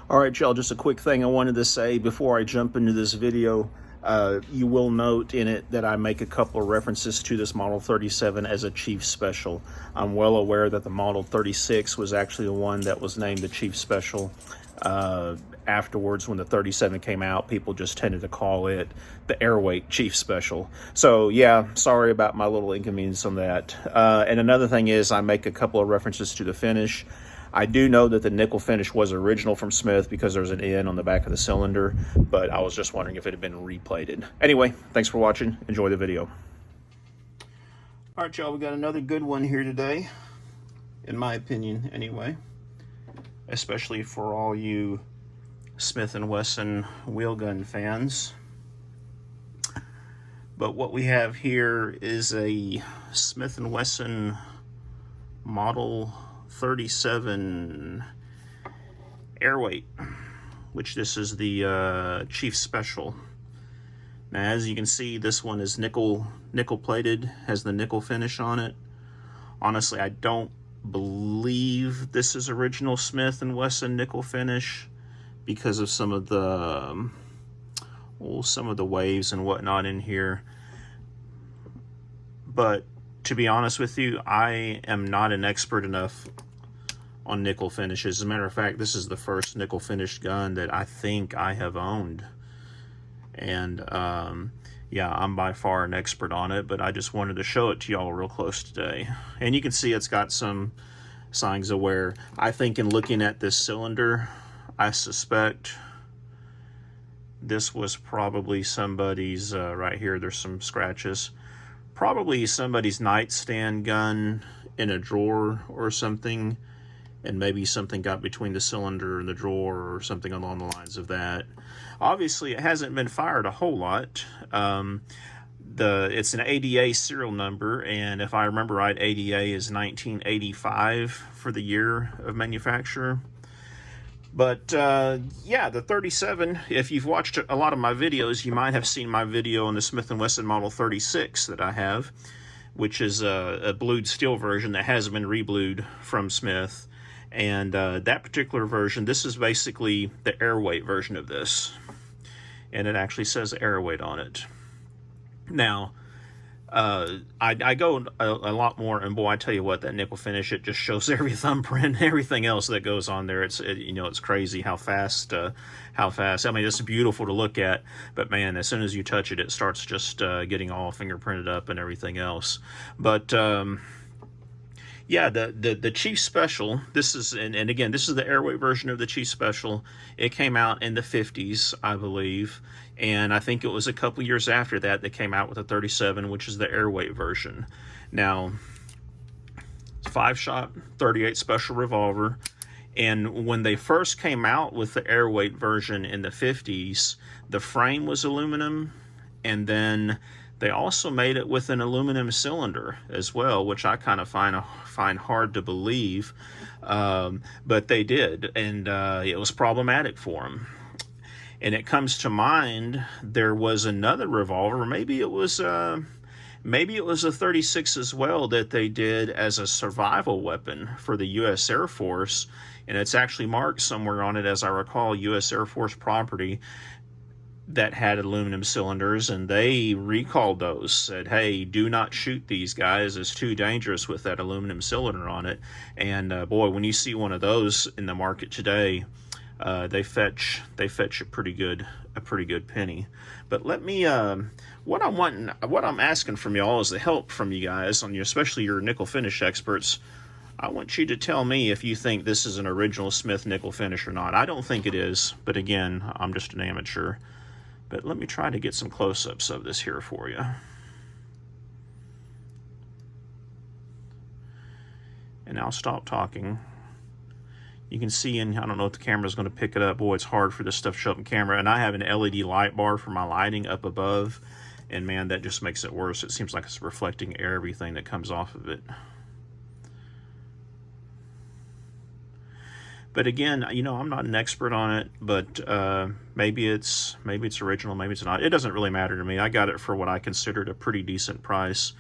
All right, y'all, just a quick thing I wanted to say before I jump into this video. You will note in it that I make a couple of references to this Model 37 as a Chief Special. I'm well aware that the Model 36 was actually the one that was named the Chief Special. Afterwards, when the 37 came out, people just tended to call it the Airweight Chief Special. So yeah, sorry about my little inconvenience on that. And another thing is I make a couple of references to the finish. I do know that the nickel finish was original from Smith because there's an N on the back of the cylinder, but I was just wondering if it had been replated. Anyway, thanks for watching. Enjoy the video. All right, y'all, we got another good one here today, in my opinion anyway, especially for all you Smith and Wesson wheel gun fans. But what we have here is a Smith and Wesson Model 37 Airweight, which this is the Chief Special. Now, as you can see, this one is nickel plated, has the nickel finish on it. Honestly, I don't believe this is original Smith and Wesson nickel finish because of some of the waves and whatnot in here. But to be honest with you, I am not an expert enough on nickel finishes. As a matter of fact, this is the first nickel finished gun that I think I have owned. And yeah, I'm by far an expert on it, but I just wanted to show it to y'all real close today. And you can see it's got some signs of wear. I think in looking at this cylinder, I suspect this was probably somebody's, right here, there's some scratches. Probably somebody's nightstand gun in a drawer or something, and maybe something got between the cylinder and the drawer or something along the lines of that. Obviously, it hasn't been fired a whole lot. It's an ADA serial number, and if I remember right, ADA is 1985 for the year of manufacture. But yeah, the 37, if you've watched a lot of my videos, you might have seen my video on the Smith and Wesson Model 36 that I have, which is a blued steel version that has been reblued from Smith. And that particular version, this is basically the Airweight version of this. And it actually says Airweight on it. Now, I go a lot more, and boy, I tell you what, that nickel finish, it just shows every thumbprint, everything else that goes on there. It's crazy how fast. I mean, it's beautiful to look at, but man, as soon as you touch it, it starts just getting all fingerprinted up and everything else. But yeah, the Chief Special, this is, and again, this is the Airweight version of the Chief Special. It came out in the 50s, I believe, and I think it was a couple years after that they came out with the 37, which is the Airweight version. Now, 5-shot, 38 special revolver, and when they first came out with the Airweight version in the 50s, the frame was aluminum, and then they also made it with an aluminum cylinder as well, which I kind of find hard to believe, but they did, and it was problematic for them. And it comes to mind there was another revolver, maybe it was a 36 as well, that they did as a survival weapon for the U.S. Air Force, and it's actually marked somewhere on it, as I recall, U.S. Air Force property, that had aluminum cylinders, and they recalled those, said, hey, do not shoot these guys, it's too dangerous with that aluminum cylinder on it. And boy, when you see one of those in the market today, they fetch a pretty good penny. But let me what I'm asking from y'all is the help from you guys, especially your nickel finish experts. I want you to tell me if you think this is an original Smith nickel finish or not. I don't think it is, but again, I'm just an amateur. But let me try to get some close-ups of this here for you. And I'll stop talking. You can see, and I don't know if the camera's going to pick it up. Boy, it's hard for this stuff to show up in camera. And I have an LED light bar for my lighting up above. And man, that just makes it worse. It seems like it's reflecting everything that comes off of it. But again, I'm not an expert on it, but maybe it's original, maybe it's not. It doesn't really matter to me. I got it for what I considered a pretty decent price,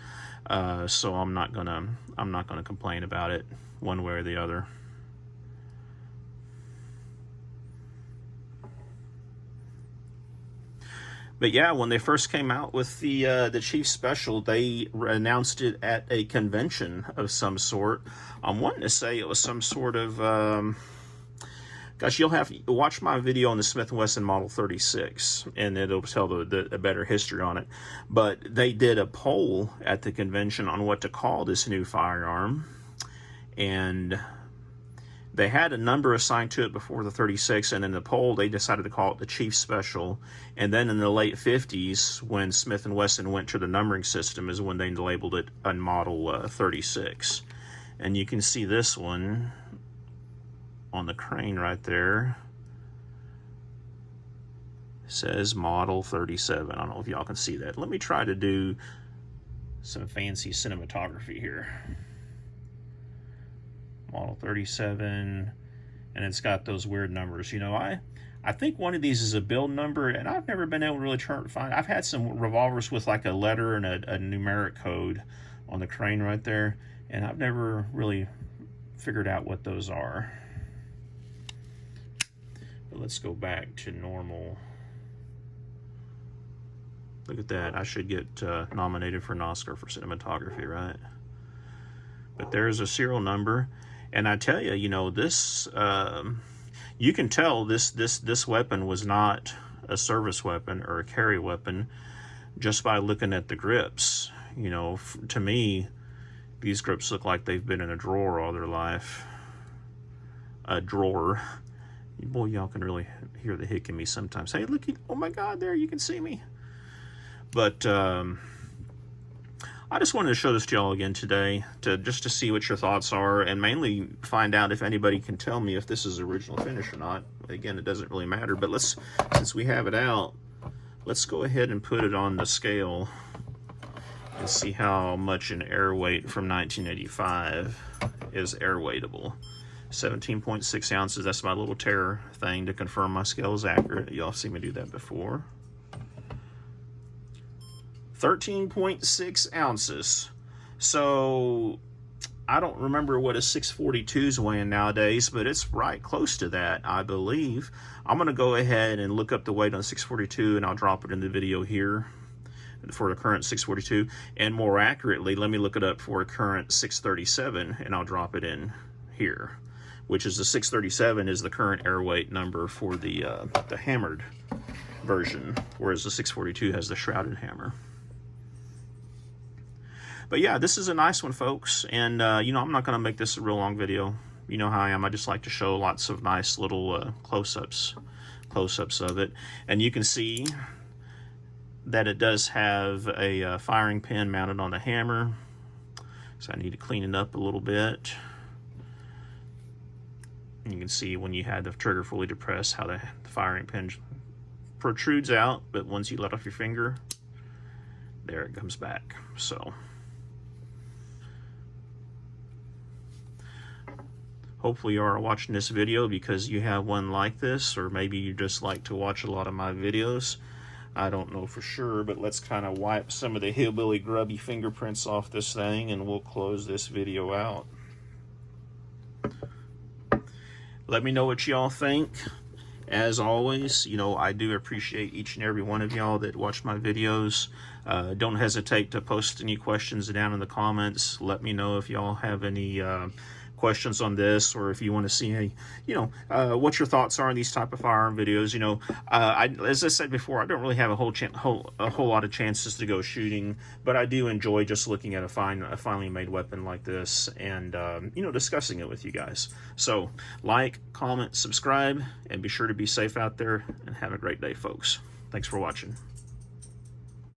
so I'm not gonna complain about it one way or the other. But yeah, when they first came out with the Chief Special, they announced it at a convention of some sort. I'm wanting to say it was some sort of, gosh, you'll have to watch my video on the Smith and Wesson Model 36, and it'll tell the better history on it. But they did a poll at the convention on what to call this new firearm, and they had a number assigned to it before the 36, and in the poll, they decided to call it the Chief Special. And then in the late 50s, when Smith & Wesson went to the numbering system, is when they labeled it a Model 36. And you can see this one on the crane right there. It says Model 37. I don't know if y'all can see that. Let me try to do some fancy cinematography here. Model 37, and it's got those weird numbers. You know, I think one of these is a build number, and I've never been able to really find. I've had some revolvers with like a letter and a numeric code on the crane right there, and I've never really figured out what those are. But let's go back to normal. Look at that. I should get nominated for an Oscar for cinematography, right? But there's a serial number. And I tell you, you know, this, you can tell this weapon was not a service weapon or a carry weapon just by looking at the grips. You know, to me, these grips look like they've been in a drawer all their life. A drawer. Boy, y'all can really hear the hic in me sometimes. Hey, look, oh my God, there, you can see me. But, I just wanted to show this to y'all again today, just to see what your thoughts are, and mainly find out if anybody can tell me if this is original finish or not. Again, it doesn't really matter, but since we have it out, let's go ahead and put it on the scale and see how much an Airweight from 1985 is airweightable. 17.6 ounces, that's my little terror thing to confirm my scale is accurate. Y'all seen me do that before. 13.6 ounces. So I don't remember what a 642 is weighing nowadays, but it's right close to that, I believe. I'm going to go ahead and look up the weight on 642, and I'll drop it in the video here for the current 642. And more accurately, let me look it up for a current 637, and I'll drop it in here, which is the 637 is the current Airweight number for the hammered version, whereas the 642 has the shrouded hammer. But yeah, this is a nice one, folks. And, you know, I'm not going to make this a real long video. You know how I am. I just like to show lots of nice little close-ups of it. And you can see that it does have a firing pin mounted on the hammer. So I need to clean it up a little bit. And you can see when you had the trigger fully depressed how the firing pin protrudes out. But once you let off your finger, there it comes back. So hopefully you are watching this video because you have one like this, or maybe you just like to watch a lot of my videos. I don't know for sure, but let's kind of wipe some of the hillbilly grubby fingerprints off this thing, and we'll close this video out. Let me know what y'all think. As always, you know, I do appreciate each and every one of y'all that watch my videos. Don't hesitate to post any questions down in the comments. Let me know if y'all have any questions on this, or if you want to see, you know, what your thoughts are on these type of firearm videos. You know, as I said before, I don't really have a whole lot of chances to go shooting, but I do enjoy just looking at a finely made weapon like this, and you know, discussing it with you guys. So like, comment, subscribe, and be sure to be safe out there, and have a great day, folks. Thanks for watching.